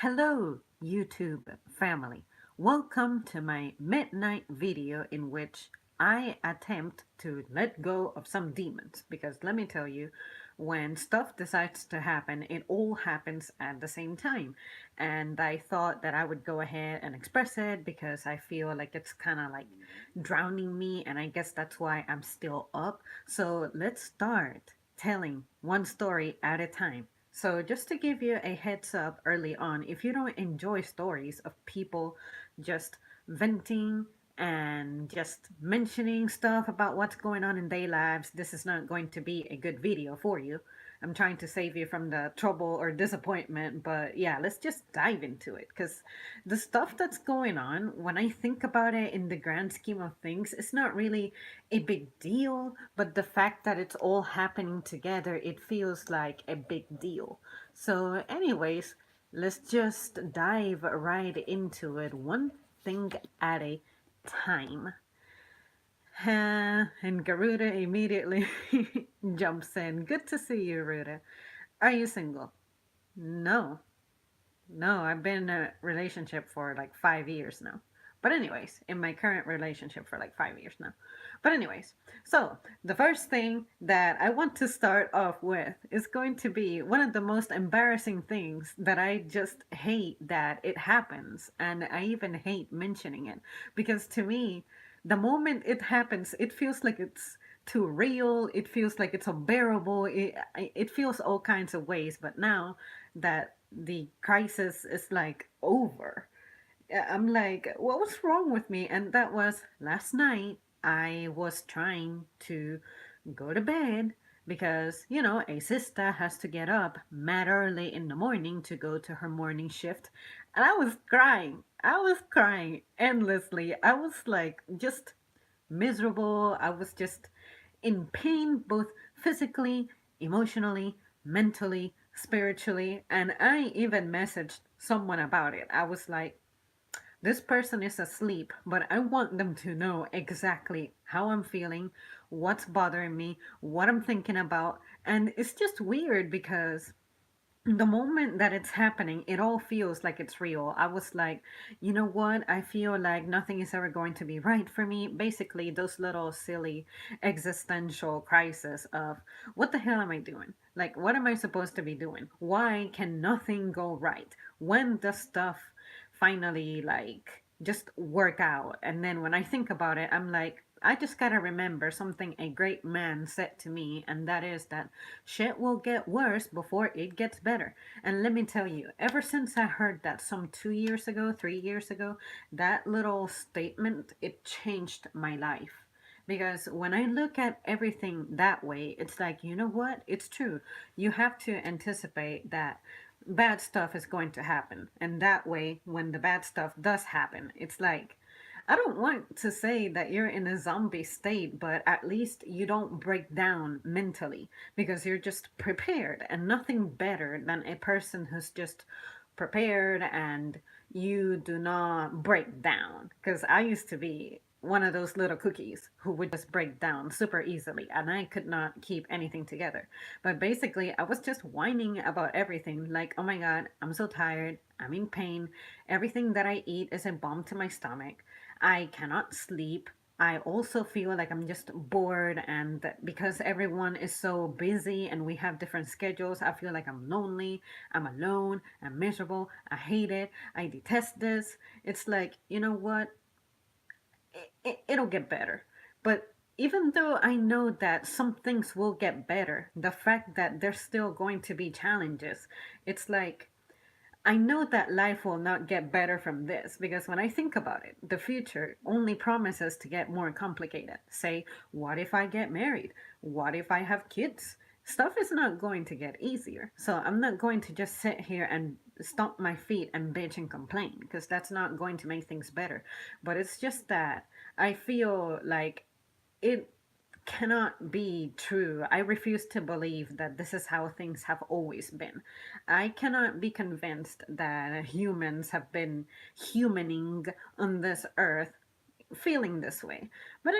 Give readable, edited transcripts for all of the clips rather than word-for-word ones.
Hello, YouTube family. Welcome to my midnight video in which I attempt to let go of some demons. Because let me tell you, when stuff decides to happen, it all happens at the same time. And I thought that I would go ahead and express it because I feel like it's kind of like drowning me, and I guess that's why I'm still up. So let's start telling one story at a time. So, just to give you a heads up early on, if you don't enjoy stories of people just venting and just mentioning stuff about what's going on in their lives, this is not going to be a good video for you. I'm trying to save you from the trouble or disappointment, but yeah, let's just dive into it because the stuff that's going on, when I think about it in the grand scheme of things, it's not really a big deal, but the fact that it's all happening together, it feels like a big deal. So, anyways, let's just dive right into it, one thing at a time. And Garuda immediately jumps in. Good to see you, Ruda. Are you single? No. No, I've been in a relationship for like 5 years now. But, anyways, in my current relationship for like 5 years now. But, anyways, so the first thing that I want to start off with is going to be one of the most embarrassing things that I just hate that it happens. And I even hate mentioning it because to me, the moment it happens, it feels like it's too real. It feels like it's unbearable. It feels all kinds of ways. But now that the crisis is like over, I'm like, what was wrong with me? And that was last night. I was trying to go to bed because, a sister has to get up mad early in the morning to go to her morning shift. And I was crying. I was crying endlessly. I was like just miserable. I was just in pain, both physically, emotionally, mentally, spiritually. And I even messaged someone about it. I was like, this person is asleep, but I want them to know exactly how I'm feeling, what's bothering me, what I'm thinking about. And it's just weird because the moment that it's happening, it all feels like it's real. I was like, you know what? I feel like nothing is ever going to be right for me. Basically, those little silly existential crisis of what the hell am I doing? Like, what am I supposed to be doing? Why can nothing go right? When does stuff finally like just work out? And then when I think about it, I'm like, I just gotta remember something a great man said to me, and that is that shit will get worse before it gets better. And let me tell you, ever since I heard that some 2 years ago, 3 years ago, that little statement, it changed my life. Because when I look at everything that way, it's like, you know what? It's true. You have to anticipate that bad stuff is going to happen. And that way, when the bad stuff does happen, it's like, I don't want to say that you're in a zombie state, but at least you don't break down mentally because you're just prepared, and nothing better than a person who's just prepared and you do not break down. Because I used to be one of those little cookies who would just break down super easily and I could not keep anything together. But basically, I was just whining about everything like, oh my god, I'm so tired, I'm in pain, everything that I eat is a bomb to my stomach. I cannot sleep. I also feel like I'm just bored, and that because everyone is so busy and we have different schedules, I feel like I'm lonely, I'm alone, I'm miserable, I hate it, I detest this. It's like, you know what? It'll get better. But even though I know that some things will get better, the fact that there's still going to be challenges, it's like I know that life will not get better from this because when I think about it, the future only promises to get more complicated. Say, what if I get married? What if I have kids? Stuff is not going to get easier. So I'm not going to just sit here and stomp my feet and bitch and complain because that's not going to make things better. But it's just that I feel like it cannot be true. I refuse to believe that this is how things have always been. I cannot be convinced that humans have been humaning on this earth feeling this way. But,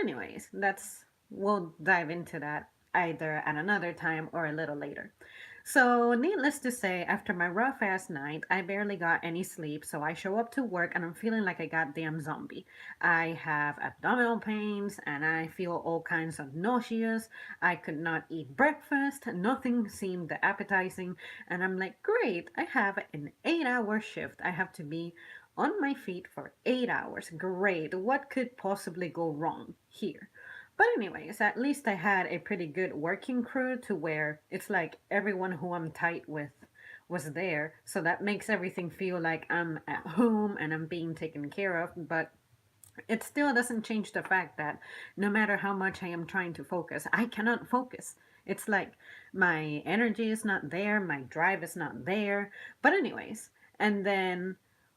we'll dive into that either at another time or a little later. So, needless to say, after my rough ass night, I barely got any sleep. So, I show up to work and I'm feeling like a goddamn zombie. I have abdominal pains and I feel all kinds of nauseous. I could not eat breakfast. Nothing seemed appetizing. And I'm like, great, I have an 8 hour shift. I have to be on my feet for 8 hours. Great. What could possibly go wrong here? But anyways, at least I had a pretty good working crew to where it's like everyone who I'm tight with was there. So that makes everything feel like I'm at home and I'm being taken care of. But it still doesn't change the fact that no matter how much I am trying to focus, I cannot focus. It's like my energy is not there, my drive is not there. But, anyways, and then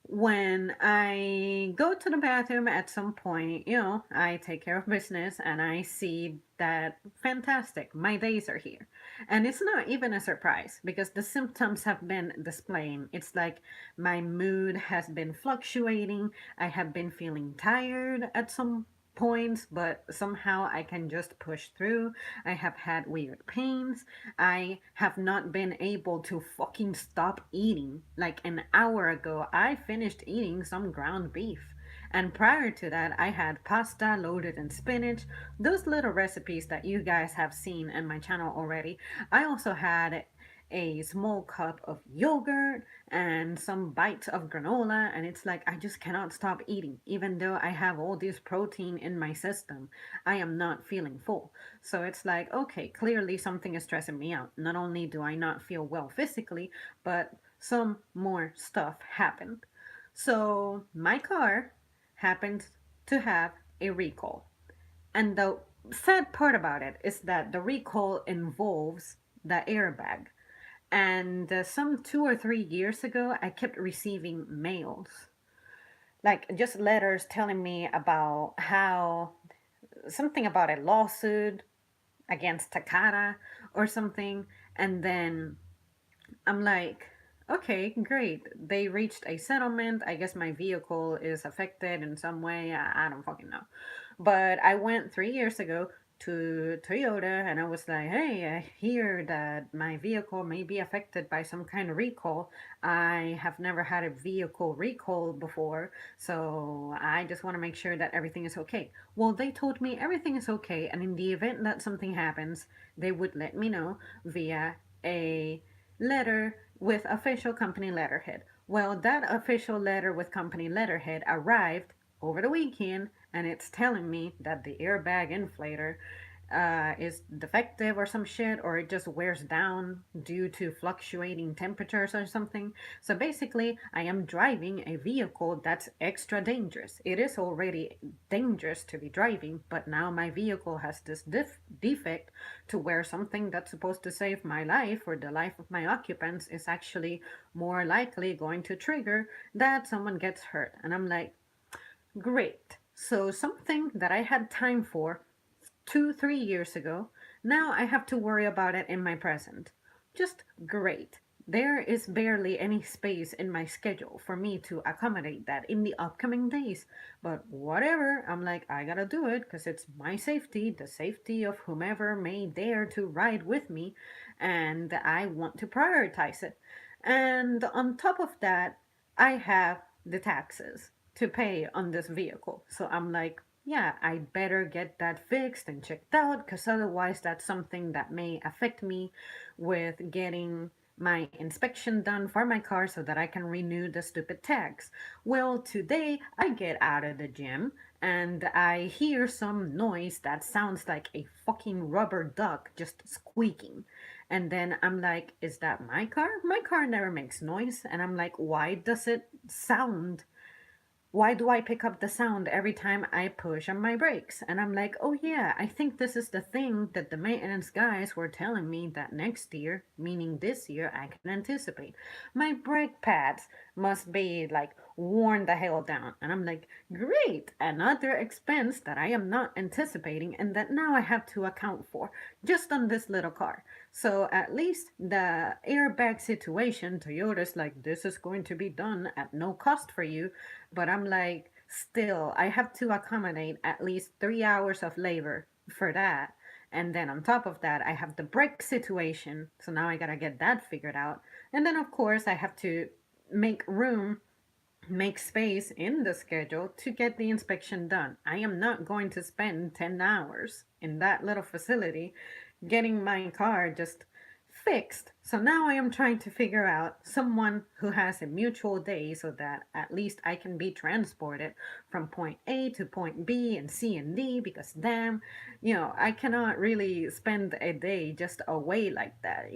when I go to the bathroom at some point, I take care of business and I see that fantastic, my days are here. And it's not even a surprise because the symptoms have been displaying. It's like my mood has been fluctuating. I have been feeling tired at some points, but somehow I can just push through. I have had weird pains. I have not been able to fucking stop eating. Like an hour ago, I finished eating some ground beef. And prior to that, I had pasta loaded in spinach. Those little recipes that you guys have seen in my channel already. I also had a small cup of yogurt and some bites of granola, and it's like I just cannot stop eating even though I have all this protein in my system. I am not feeling full. So it's like, okay, clearly something is stressing me out. Not only do I not feel well physically, but some more stuff happened. So my car happened to have a recall, and the sad part about it is that the recall involves the airbag. And some 2 or 3 years ago, I kept receiving mails, like just letters telling me about how something about a lawsuit against Takata or something. And then I'm like, okay, great. They reached a settlement. I guess my vehicle is affected in some way. I don't fucking know. But I went 3 years ago to Toyota and I was like, hey, I hear that my vehicle may be affected by some kind of recall. I have never had a vehicle recall before, so I just want to make sure that everything is okay. Well, they told me everything is okay, and in the event that something happens, they would let me know via a letter with official company letterhead. Well, that official letter with company letterhead arrived over the weekend and it's telling me that the airbag inflator is defective or some shit, or it just wears down due to fluctuating temperatures or something. So basically, I am driving a vehicle that's extra dangerous. It is already dangerous to be driving, but now my vehicle has this defect to where something that's supposed to save my life or the life of my occupants is actually more likely going to trigger that someone gets hurt. And I'm like, great. So something that I had time for 2, 3 years ago, now I have to worry about it in my present. Just great. There is barely any space in my schedule for me to accommodate that in the upcoming days. But whatever, I'm like, I gotta do it because it's my safety, the safety of whomever may dare to ride with me, and I want to prioritize it. And on top of that, I have the taxes to pay on this vehicle. So I'm like, yeah, I better get that fixed and checked out because otherwise, that's something that may affect me with getting my inspection done for my car so that I can renew the stupid tags. Well, today I get out of the gym and I hear some noise that sounds like a fucking rubber duck just squeaking. And then I'm like, is that my car? My car never makes noise. And I'm like, why does it sound why do I pick up the sound every time I push on my brakes? And I'm like, oh yeah, I think this is the thing that the maintenance guys were telling me that next year, meaning this year, I can anticipate. My brake pads must be like worn the hell down. And I'm like, great, another expense that I am not anticipating and that now I have to account for just on this little car. So at least the airbag situation, Toyota's like, this is going to be done at no cost for you, but I'm like, still, I have to accommodate at least 3 hours of labor for that. And then on top of that, I have the break situation. So now I gotta get that figured out. And then, of course, I have to make room, make space in the schedule to get the inspection done. I am not going to spend 10 hours in that little facility getting my car just fixed. So now I am trying to figure out someone who has a mutual day so that at least I can be transported from point A to point B and C and D because damn, I cannot really spend a day just away like that.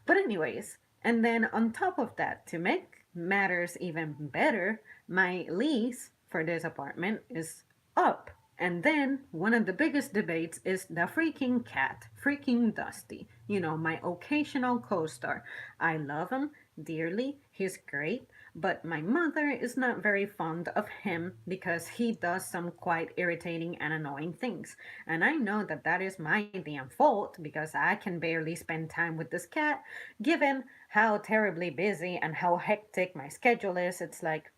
But anyways, and then on top of that, to make matters even better, my lease for this apartment is up. And then one of the biggest debates is the freaking cat, freaking Dusty. My occasional co star. I love him dearly, he's great, but my mother is not very fond of him because he does some quite irritating and annoying things. And I know that that is my damn fault because I can barely spend time with this cat, given how terribly busy and how hectic my schedule is. It's like,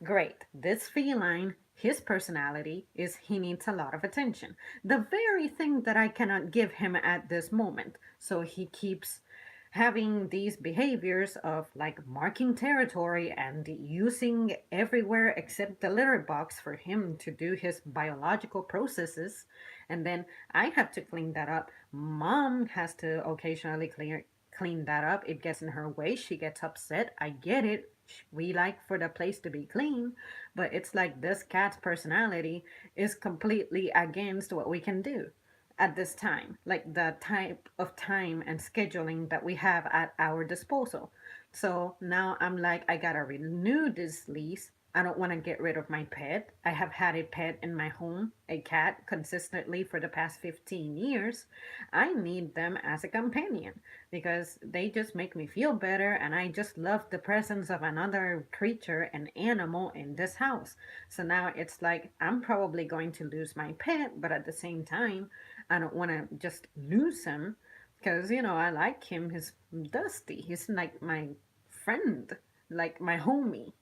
great. This feline, his personality is he needs a lot of attention. The very thing that I cannot give him at this moment. So he keeps having these behaviors of like marking territory and using everywhere except the litter box for him to do his biological processes. And then I have to clean that up. Mom has to occasionally clean that up. It gets in her way. She gets upset. I get it. We like for the place to be clean, but it's like this cat's personality is completely against what we can do at this time, like the type of time and scheduling that we have at our disposal. So now I'm like, I gotta renew this lease. I don't want to get rid of my pet. I have had a pet in my home, a cat, consistently for the past 15 years. I need them as a companion because they just make me feel better, and I just love the presence of another creature and animal in this house. So now it's like I'm probably going to lose my pet, but at the same time, I don't want to just lose him because, I like him. He's Dusty. He's like my friend, like my homie.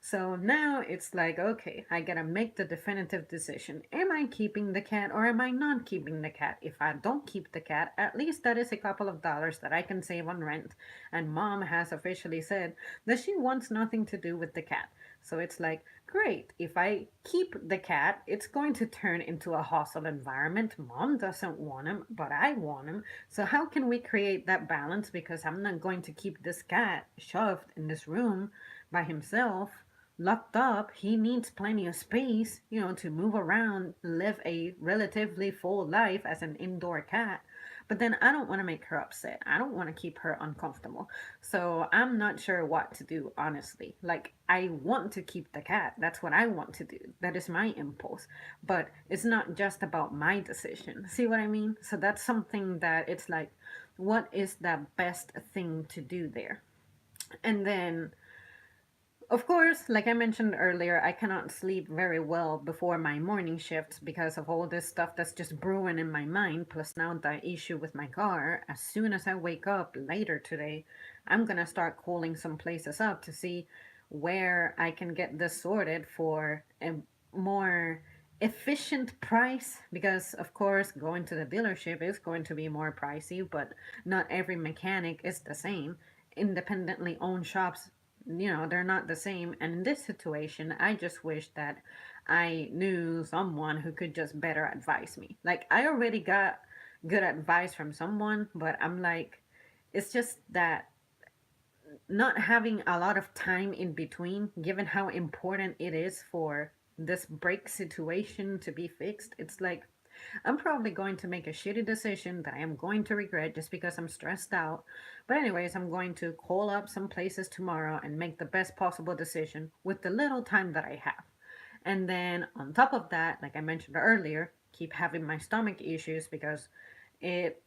So now it's like, okay, I gotta make the definitive decision. Am I keeping the cat or am I not keeping the cat? If I don't keep the cat, at least that is a couple of dollars that I can save on rent. And mom has officially said that she wants nothing to do with the cat. So it's like, great, if I keep the cat, it's going to turn into a hostile environment. Mom doesn't want him, but I want him. So, how can we create that balance? Because I'm not going to keep this cat shoved in this room by himself, locked up. He needs plenty of space, to move around, live a relatively full life as an indoor cat. But then I don't want to make her upset. I don't want to keep her uncomfortable. So I'm not sure what to do, honestly. Like, I want to keep the cat. That's what I want to do. That is my impulse. But it's not just about my decision. See what I mean? So that's something that it's like, what is the best thing to do there? And then of course, like I mentioned earlier, I cannot sleep very well before my morning shifts because of all this stuff that's just brewing in my mind, plus now the issue with my car. As soon as I wake up later today, I'm gonna start calling some places up to see where I can get this sorted for a more efficient price because of course going to the dealership is going to be more pricey, but not every mechanic is the same. Independently owned shops, they're not the same. And in this situation, I just wish that I knew someone who could just better advise me. Like, I already got good advice from someone, but I'm like, it's just that not having a lot of time in between, given how important it is for this break situation to be fixed, it's like I'm probably going to make a shitty decision that I am going to regret just because I'm stressed out. But, anyways, I'm going to call up some places tomorrow and make the best possible decision with the little time that I have. And then, on top of that, like I mentioned earlier, keep having my stomach issues because it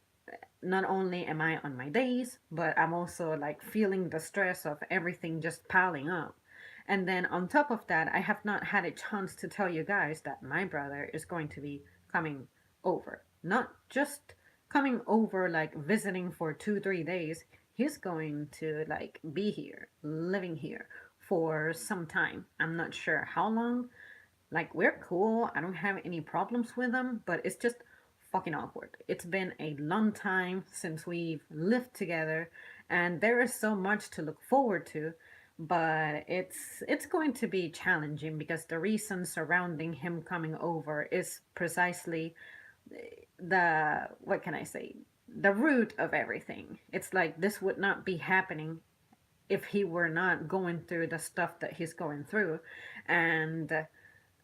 not only am I on my days, but I'm also like feeling the stress of everything just piling up. And then on top of that, I have not had a chance to tell you guys that my brother is going to be coming over. Not just coming over like visiting for 2, 3 days. He's going to like be here, living here for some time. I'm not sure how long. Like, we're cool. I don't have any problems with him, but it's just fucking awkward. It's been a long time since we've lived together, and there is so much to look forward to, but it's going to be challenging because the reason surrounding him coming over is precisely the, what can I say, the root of everything. It's like this would not be happening if he were not going through the stuff that he's going through. And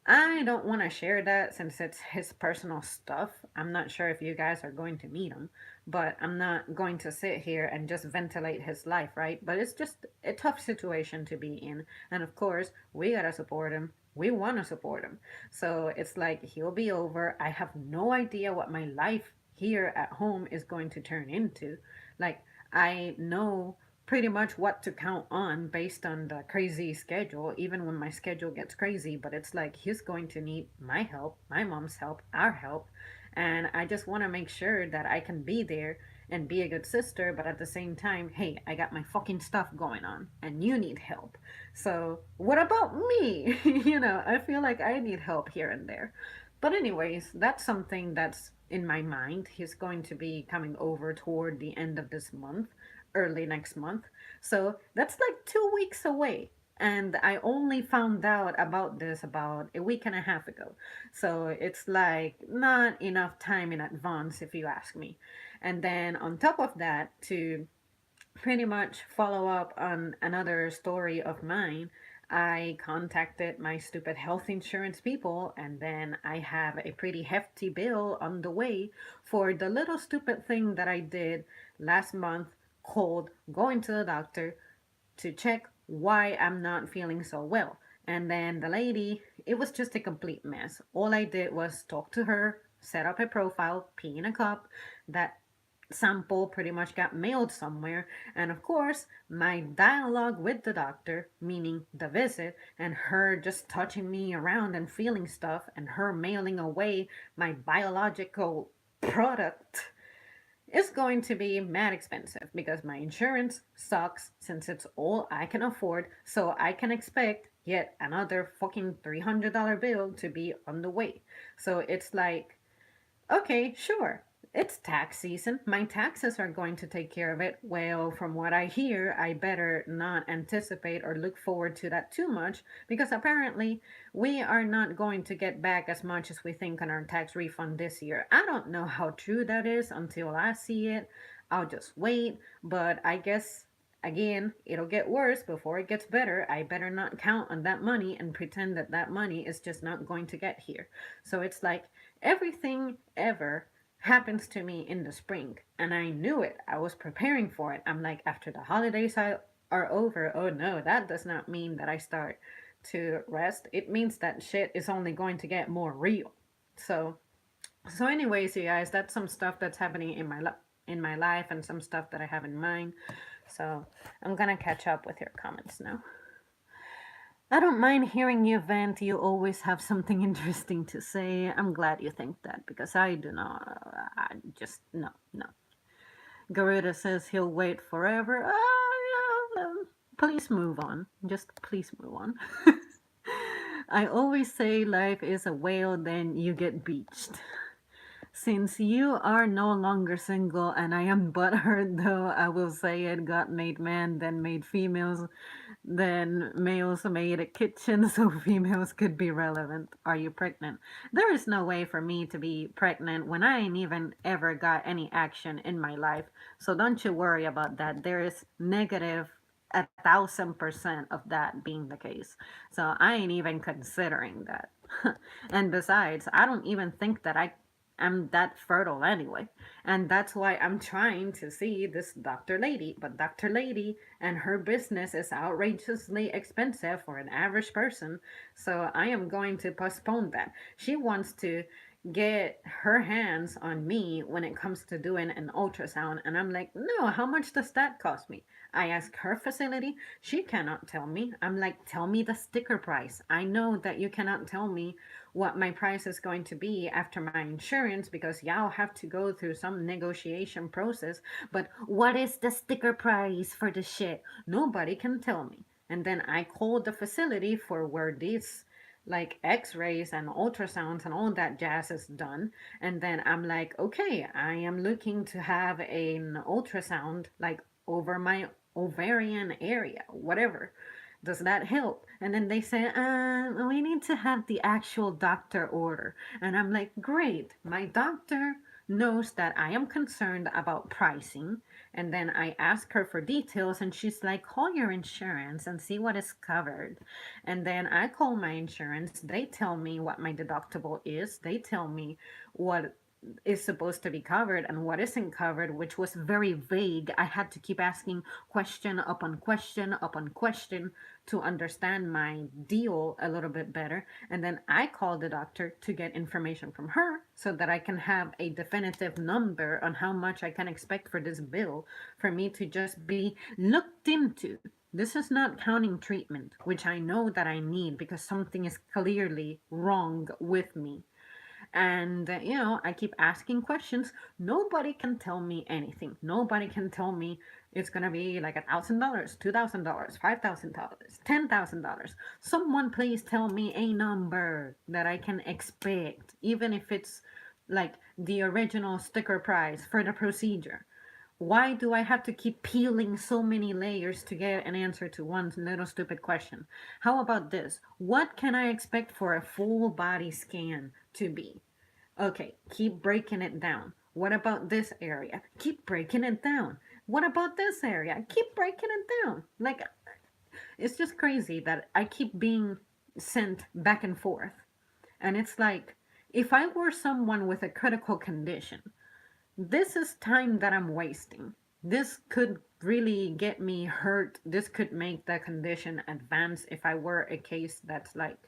I don't want to share that since it's his personal stuff. I'm not sure if you guys are going to meet him, but I'm not going to sit here and just ventilate his life, right? But it's just a tough situation to be in. And of course, we gotta support him. We want to support him. So it's like he'll be over. I have no idea what my life here at home is going to turn into. Like, I know pretty much what to count on based on the crazy schedule, even when my schedule gets crazy. But it's like he's going to need my help, my mom's help, our help. And I just want to make sure that I can be there and be a good sister, but at the same time, hey, I got my fucking stuff going on and you need help. So, what about me? I feel like I need help here and there. But, anyways, that's something that's in my mind. He's going to be coming over toward the end of this month, early next month. So that's like 2 weeks away. And I only found out about this about a week and a half ago. So it's like not enough time in advance, if you ask me. And then on top of that, to pretty much follow up on another story of mine, I contacted my stupid health insurance people, and then I have a pretty hefty bill on the way for the little stupid thing that I did last month called going to the doctor to check why I'm not feeling so well. And then the lady, it was just a complete mess. All I did was talk to her, set up a profile, pee in a cup. That sample pretty much got mailed somewhere. And of course, my dialogue with the doctor, meaning the visit, and her just touching me around and feeling stuff, and her mailing away my biological product is going to be mad expensive because my insurance sucks since it's all I can afford. So I can expect yet another fucking $300 bill to be on the way. So it's like, okay, sure. It's tax season. My taxes are going to take care of it. Well, from what I hear, I better not anticipate or look forward to that too much because apparently we are not going to get back as much as we think on our tax refund this year. I don't know how true that is until I see it. I'll just wait, but I guess again, it'll get worse before it gets better. I better not count on that money and pretend that that money is just not going to get here. So it's like everything ever happens to me in the spring, and I knew it. I was preparing for it. I'm like, after the holidays are over, oh no, that does not mean that I start to rest. It means that shit is only going to get more real. So, anyways, you guys, that's some stuff that's happening in my life and some stuff that I have in mind. So, I'm gonna catch up with your comments now. I don't mind hearing you vent. You always have something interesting to say. I'm glad you think that because I do not. I just, no, no. Garuda says he'll wait forever. Yeah, please move on. Just please move on. I always say life is a whale, then you get beached. Since you are no longer single and I am butthurt, though, I will say it, God made man, then made females, then males made a kitchen so females could be relevant. Are you pregnant? There is no way for me to be pregnant when I ain't even ever got any action in my life. So don't you worry about that. There is negative 1,000% of that being the case. So I ain't even considering that. And besides, I don't even think that I'm that fertile anyway. And that's why I'm trying to see this Dr. Lady. But Dr. Lady and her business is outrageously expensive for an average person. So I am going to postpone that. She wants to get her hands on me when it comes to doing an ultrasound. And I'm like, no, how much does that cost me? I ask her facility. She cannot tell me. I'm like, tell me the sticker price. I know that you cannot tell me what my price is going to be after my insurance because y'all have to go through some negotiation process. But what is the sticker price for the shit? Nobody can tell me. And then I called the facility for where this like x-rays and ultrasounds and all that jazz is done. And then I'm like, okay, I am looking to have an ultrasound like over my ovarian area, whatever. Does that help? And then they say, we need to have the actual doctor order. And I'm like, great, my doctor knows that I am concerned about pricing. And then I ask her for details, and she's like, call your insurance and see what is covered. And then I call my insurance. They tell me what my deductible is. They tell me what is supposed to be covered and what isn't covered, which was very vague. I had to keep asking question upon question upon question to understand my deal a little bit better. And then I called the doctor to get information from her so that I can have a definitive number on how much I can expect for this bill for me to just be looked into. This is not counting treatment, which I know that I need because something is clearly wrong with me. And I keep asking questions. Nobody can tell me anything. Nobody can tell me it's gonna be like $1,000, $2,000, $5,000, $10,000. Someone please tell me a number that I can expect, even if it's like the original sticker price for the procedure. Why do I have to keep peeling so many layers to get an answer to one little stupid question? How about this? What can I expect for a full body scan to be? Okay, keep breaking it down. What about this area? Keep breaking it down. What about this area? Keep breaking it down. Like, it's just crazy that I keep being sent back and forth. And it's like, if I were someone with a critical condition, this is time that I'm wasting. This could really get me hurt. This could make the condition advance if I were a case that's like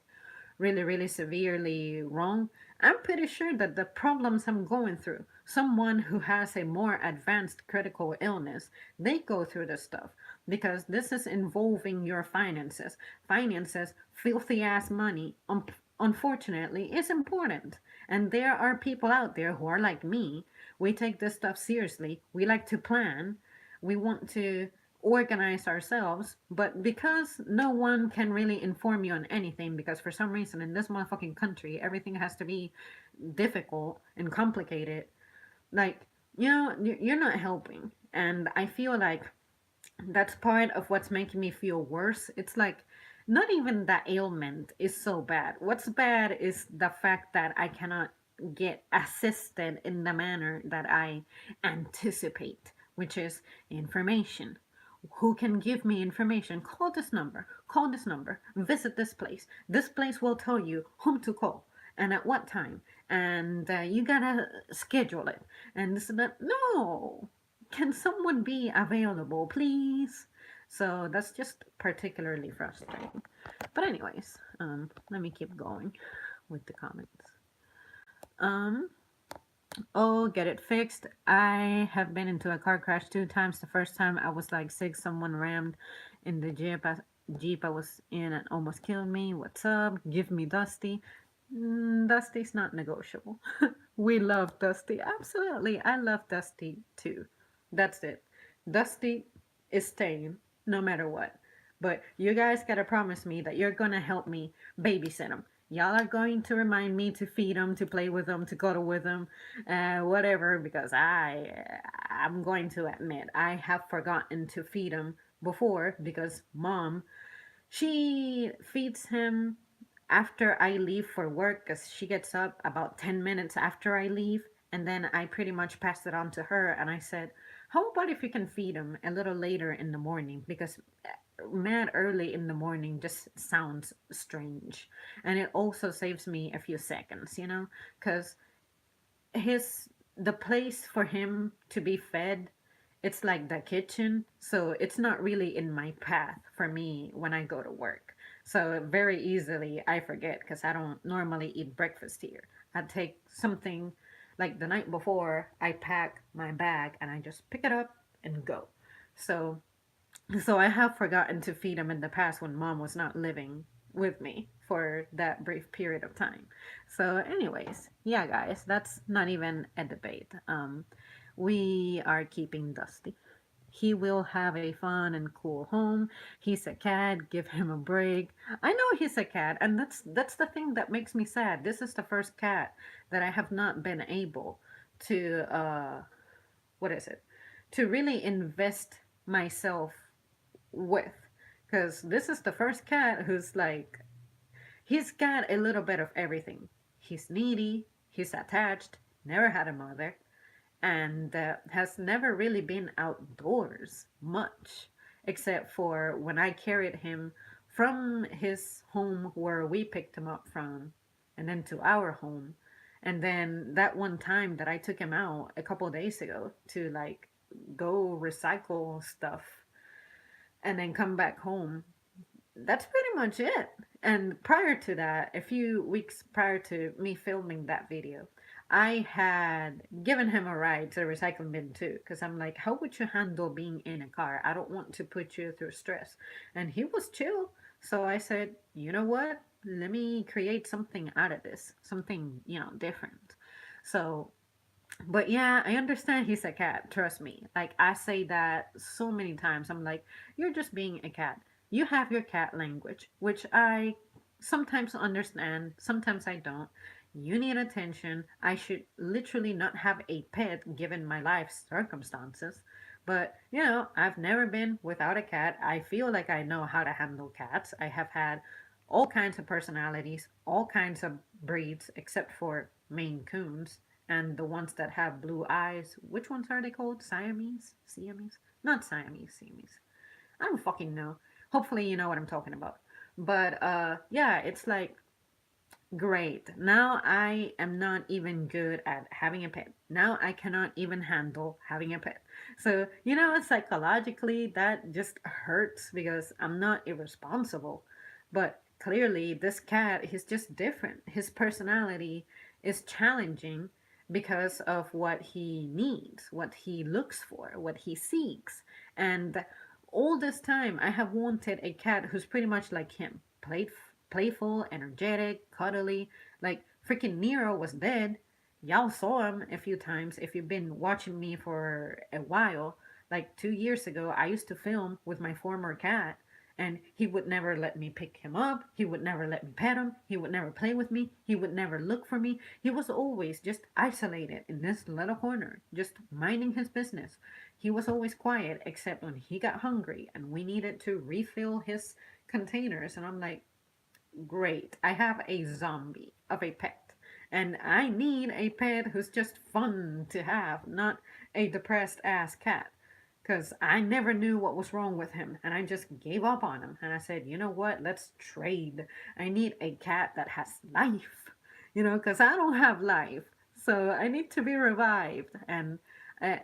really, really severely wrong. I'm pretty sure that the problems I'm going through, someone who has a more advanced critical illness, they go through this stuff because this is involving your finances. Finances, filthy ass money, unfortunately, is important. And there are people out there who are like me. We take this stuff seriously. We like to plan. We want to organize ourselves, but because no one can really inform you on anything, because for some reason in this motherfucking country everything has to be difficult and complicated, like, you're not helping. And I feel like that's part of what's making me feel worse. It's like not even the ailment is so bad. What's bad is the fact that I cannot get assisted in the manner that I anticipate, which is information. Who can give me information? Call this number, call this number, visit this place. This place will tell you whom to call and at what time. And you gotta schedule it. And this and that. No! Can someone be available, please? So that's just particularly frustrating. But, anyways, let me keep going with the comments. Um, Oh, get it fixed. I have been into a car crash 2 times. The first time I was like 6, someone rammed in the Jeep I was in and almost killed me. What's up? Give me Dusty. Dusty's not negotiable. We love Dusty. Absolutely. I love Dusty too. That's it. Dusty is staying no matter what. But you guys gotta promise me that you're gonna help me babysit him. Y'all are going to remind me to feed him, to play with him, to cuddle with him, whatever, because I'm going to admit I have forgotten to feed him before because mom, she feeds him after I leave for work because she gets up about 10 minutes after I leave. And then I pretty much passed it on to her. And I said, how about if you can feed him a little later in the morning? Because mad early in the morning just sounds strange. And it also saves me a few seconds, because the place for him to be fed, it's like the kitchen, so it's not really in my path for me when I go to work. So very easily I forget because I don't normally eat breakfast here. I take something like the night before, I pack my bag and I just pick it up and go. So I have forgotten to feed him in the past when mom was not living with me for that brief period of time. So, anyways, yeah, guys, that's not even a debate. We are keeping Dusty. He will have a fun and cool home. He's a cat. Give him a break. I know he's a cat, and that's the thing that makes me sad. This is the first cat that I have not been able to what is it? To really invest myself with, because this is the first cat who's like, he's got a little bit of everything. He's needy, he's attached, never had a mother, and has never really been outdoors much, except for when I carried him from his home where we picked him up from and then to our home. And then that one time that I took him out a couple days ago to like go recycle stuff and then come back home, that's pretty much it. And prior to that, a few weeks prior to me filming that video, I had given him a ride to the recycling bin too, because I'm like, how would you handle being in a car? I don't want to put you through stress. And he was chill. So I said, you know what? Let me create something out of this, something, different. So, but yeah, I understand he's a cat. Trust me. Like, I say that so many times. I'm like, you're just being a cat. You have your cat language, which I sometimes understand, sometimes I don't. You need attention. I should literally not have a pet given my life circumstances. But, I've never been without a cat. I feel like I know how to handle cats. I have had all kinds of personalities, all kinds of breeds, except for Maine Coons and the ones that have blue eyes. Which ones are they called? Siamese? Siamese? Not Siamese, Siamese. I don't fucking know. Hopefully you know what I'm talking about. But yeah, it's like great. Now I am not even good at having a pet. Now I cannot even handle having a pet. So, psychologically that just hurts because I'm not irresponsible. But clearly this cat is just different. His personality is challenging because of what he needs, what he looks for, what he seeks. And all this time I have wanted a cat who's pretty much like him. Playful, energetic, cuddly. Like freaking Nero was dead. Y'all saw him a few times if you've been watching me for a while. Like 2 years ago, I used to film with my former cat, and he would never let me pick him up. He would never let me pet him. He would never play with me. He would never look for me. He was always just isolated in this little corner, just minding his business. He was always quiet, except when he got hungry and we needed to refill his containers. And I'm like, great. I have a zombie of a pet. And I need a pet who's just fun to have, not a depressed ass cat. Because I never knew what was wrong with him. And I just gave up on him. And I said, you know what? Let's trade. I need a cat that has life. Because I don't have life. So I need to be revived. And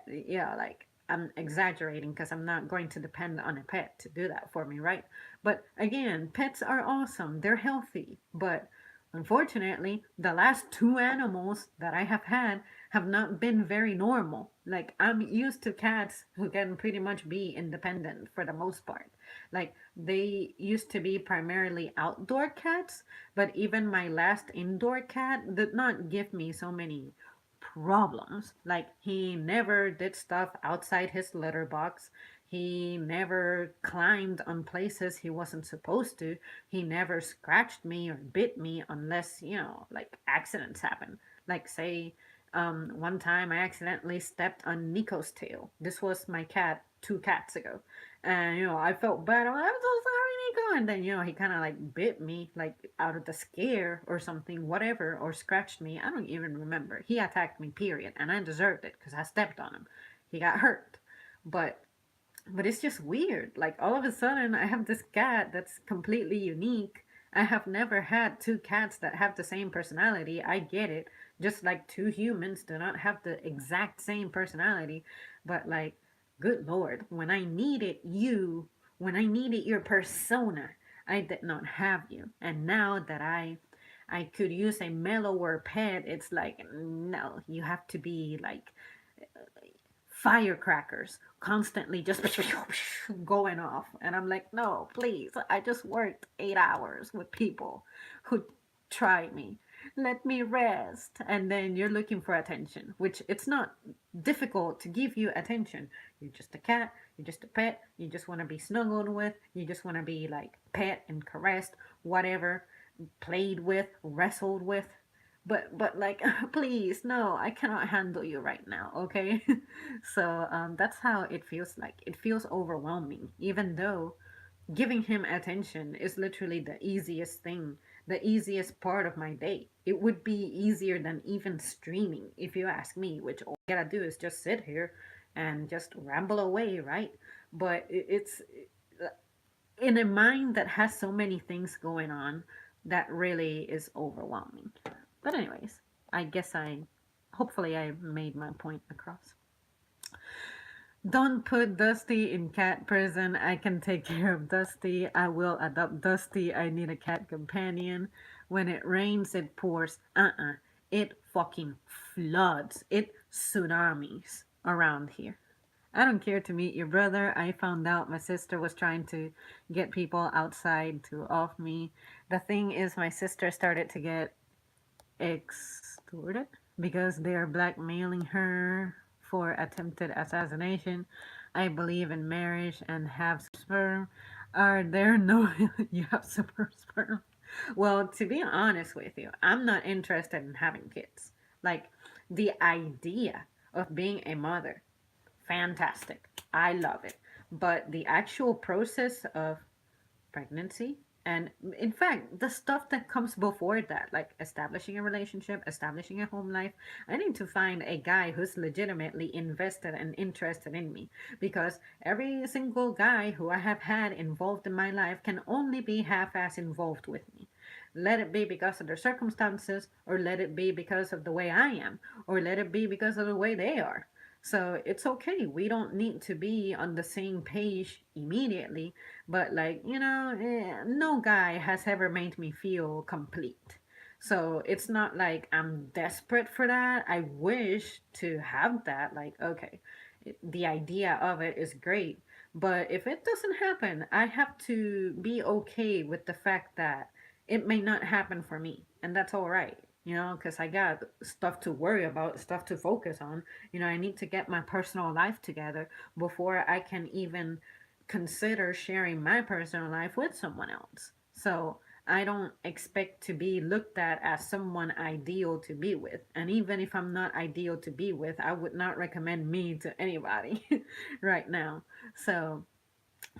yeah, like I'm exaggerating because I'm not going to depend on a pet to do that for me, right? But again, pets are awesome. They're healthy. But unfortunately, the last two animals that I have not been very normal. Like, I'm used to cats who can pretty much be independent for the most part. Like, they used to be primarily outdoor cats, but even my last indoor cat did not give me so many problems. Like, he never did stuff outside his litter box. He never climbed on places he wasn't supposed to. He never scratched me or bit me unless, like accidents happen. Like, say, one time I accidentally stepped on Nico's tail. This was my cat 2 cats ago. And, I felt bad. I'm so sorry, Nico. And then, he kind of like bit me, like out of the scare or something, whatever, or scratched me. I don't even remember. He attacked me, period. And I deserved it because I stepped on him. He got hurt. But it's just weird. Like all of a sudden, I have this cat that's completely unique. I have never had 2 cats that have the same personality. I get it. Just like 2 humans do not have the exact same personality. But like, good lord, when I needed your persona, I did not have you. And now that I could use a mellower pet, it's like, no, you have to be like firecrackers constantly just going off. And I'm like, no, please. I just worked 8 hours with people who tried me. Let me rest. And then you're looking for attention, which it's not difficult to give you attention. You're just a cat. You're just a pet. You just want to be snuggled with. You just want to be like pet and caressed, whatever, played with, wrestled with. But like, please, no, I cannot handle you right now, okay? So that's how it feels like. It feels overwhelming, even though giving him attention is literally the easiest thing, the easiest part of my day. It would be easier than even streaming, if you ask me, which all I gotta do is just sit here and just ramble away, right? But it's in a mind that has so many things going on that really is overwhelming. But, anyways, I guess hopefully, I made my point across. Don't put Dusty in cat prison. I can take care of Dusty. I will adopt Dusty. I need a cat companion. When it rains, it pours. It fucking floods. It tsunamis around here. I don't care to meet your brother. I found out my sister was trying to get people outside to off me. The thing is, my sister started to get extorted because they are blackmailing her for attempted assassination. I believe in marriage and have sperm. Are there no you have super sperm? Well, to be honest with you, I'm not interested in having kids. Like the idea of being a mother, fantastic. I love it. But the actual process of pregnancy and in fact the stuff that comes before that, like establishing a relationship, establishing a home life, I need to find a guy who's legitimately invested and interested in me, because every single guy who I have had involved in my life can only be half-ass involved with me. Let it be because of their circumstances, or let it be because of the way I am, or let it be because of the way they are. So it's okay. We don't need to be on the same page immediately, but like, no guy has ever made me feel complete. So it's not like I'm desperate for that. I wish to have that. Like, okay, the idea of it is great. But if it doesn't happen, I have to be okay with the fact that it may not happen for me. And that's all right. Because I got stuff to worry about, stuff to focus on. I need to get my personal life together before I can even consider sharing my personal life with someone else. So I don't expect to be looked at as someone ideal to be with. And even if I'm not ideal to be with, I would not recommend me to anybody right now. So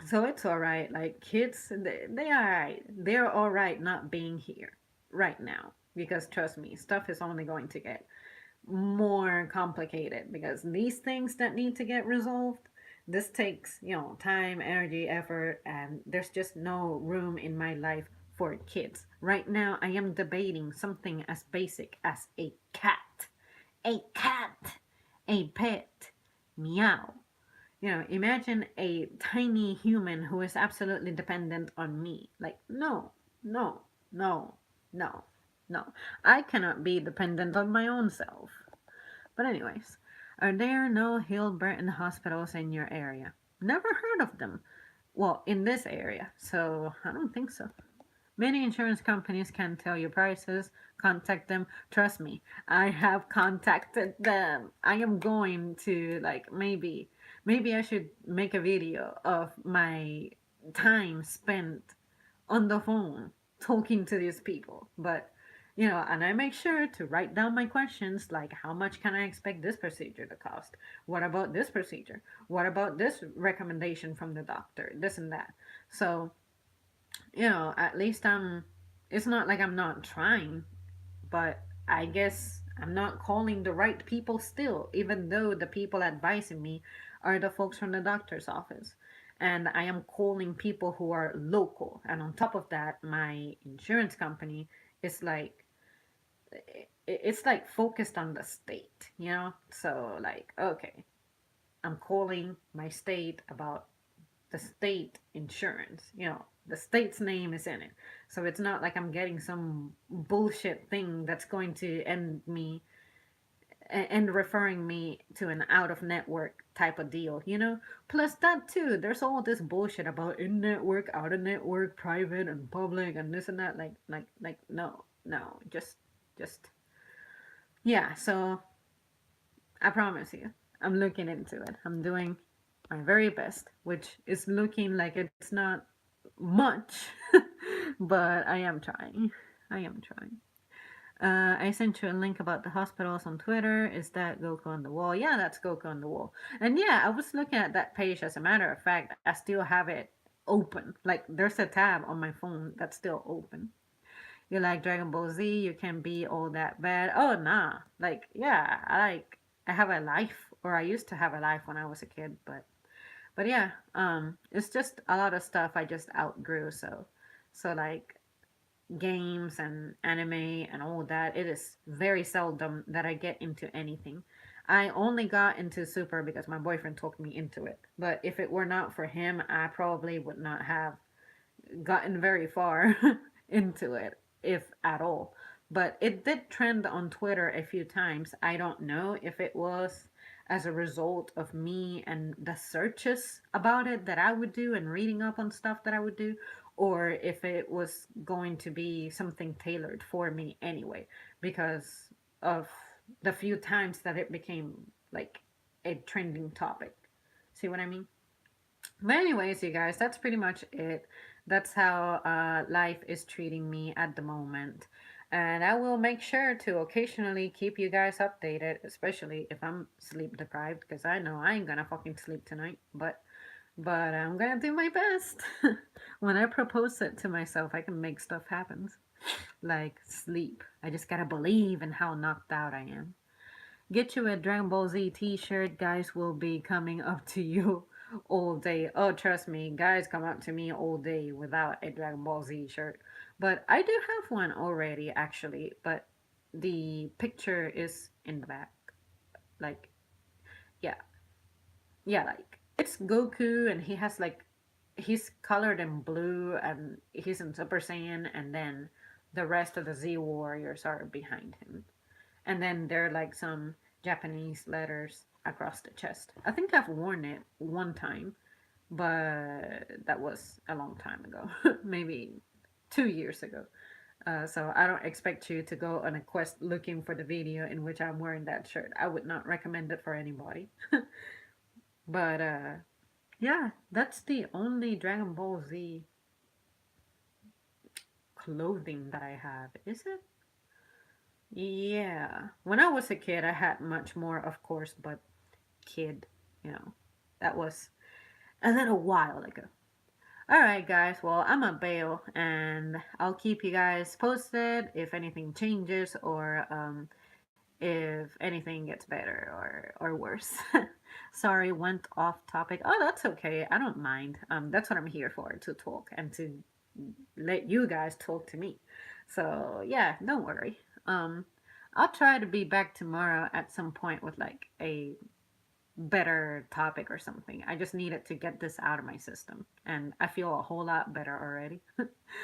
so it's all right. Like kids, they are all right. They're all right not being here right now, because trust me, stuff is only going to get more complicated, because these things that need to get resolved, this takes, time, energy, effort, and there's just no room in my life for kids. Right now, I am debating something as basic as a cat. A cat! A pet. Meow. Imagine a tiny human who is absolutely dependent on me. Like, no, no, no, no, no. I cannot be dependent on my own self. But, anyways, are there no Hilburton hospitals in your area? Never heard of them. Well, in this area, so I don't think so. Many insurance companies can tell you prices. Contact them. Trust me, I have contacted them. I am going to, like, maybe I should make a video of my time spent on the phone talking to these people. But and I make sure to write down my questions, like how much can I expect this procedure to cost? What about this procedure? What about this recommendation from the doctor? This and that. So at least it's not like I'm not trying, but I guess I'm not calling the right people still, even though the people advising me are the folks from the doctor's office. And I am calling people who are local. And on top of that, my insurance company is like, it's like focused on the state. So, like, okay, I'm calling my state about the state insurance. The state's name is in it. So it's not like I'm getting some bullshit thing that's going to end referring me to an out of network type of deal. Plus that too, there's all this bullshit about in network, out of network, private and public and this and that. Like no, no, just yeah. So I promise you, I'm looking into it. I'm doing my very best, which is looking like it's not much, but I am trying. I am trying. I sent you a link about the hospitals on Twitter. Is that Goku on the wall? Yeah, that's Goku on the wall. And yeah, I was looking at that page. As a matter of fact, I still have it open. Like there's a tab on my phone that's still open. You like Dragon Ball Z? You can be all that bad. Oh nah. Like yeah, I have a life, or I used to have a life when I was a kid, but yeah, it's just a lot of stuff I just outgrew. So like games and anime and all that, it is very seldom that I get into anything. I only got into Super because my boyfriend talked me into it. But if it were not for him, I probably would not have gotten very far into it, if at all. But it did trend on Twitter a few times. I don't know if it was as a result of me and the searches about it that I would do and reading up on stuff that I would do, or if it was going to be something tailored for me anyway, because of the few times that it became like a trending topic. See what I mean? But anyways, you guys, that's pretty much it. That's how life is treating me at the moment. And I will make sure to occasionally keep you guys updated, especially if I'm sleep deprived, because I know I ain't gonna fucking sleep tonight. But I'm gonna do my best. When I propose it to myself, I can make stuff happen. Like sleep. I just gotta believe in how knocked out I am. Get you a Dragon Ball Z t-shirt. Guys will be coming up to you all day. Oh, trust me, guys come up to me all day without a Dragon Ball Z shirt. But I do have one already, actually. But the picture is in the back. Like, yeah. Yeah, like, it's Goku and he has, like, he's colored in blue and he's in Super Saiyan. And then the rest of the Z Warriors are behind him. And then there are like some Japanese letters across the chest. I think I've worn it one time, but that was a long time ago, maybe 2 years ago. So I don't expect you to go on a quest looking for the video in which I'm wearing that shirt. I would not recommend it for anybody. But yeah, that's the only Dragon Ball Z clothing that I have. Is it? Yeah. When I was a kid, I had much more, of course, but kid, you know, that was a little while ago. All right, guys. Well, I'm a bail, and I'll keep you guys posted if anything changes or if anything gets better or worse. Sorry, went off topic. Oh, that's okay. I don't mind. That's what I'm here for, to talk and to let you guys talk to me. So yeah, don't worry. Um, I'll try to be back tomorrow at some point with like a better topic or something. I just needed to get this out of my system, and I feel a whole lot better already.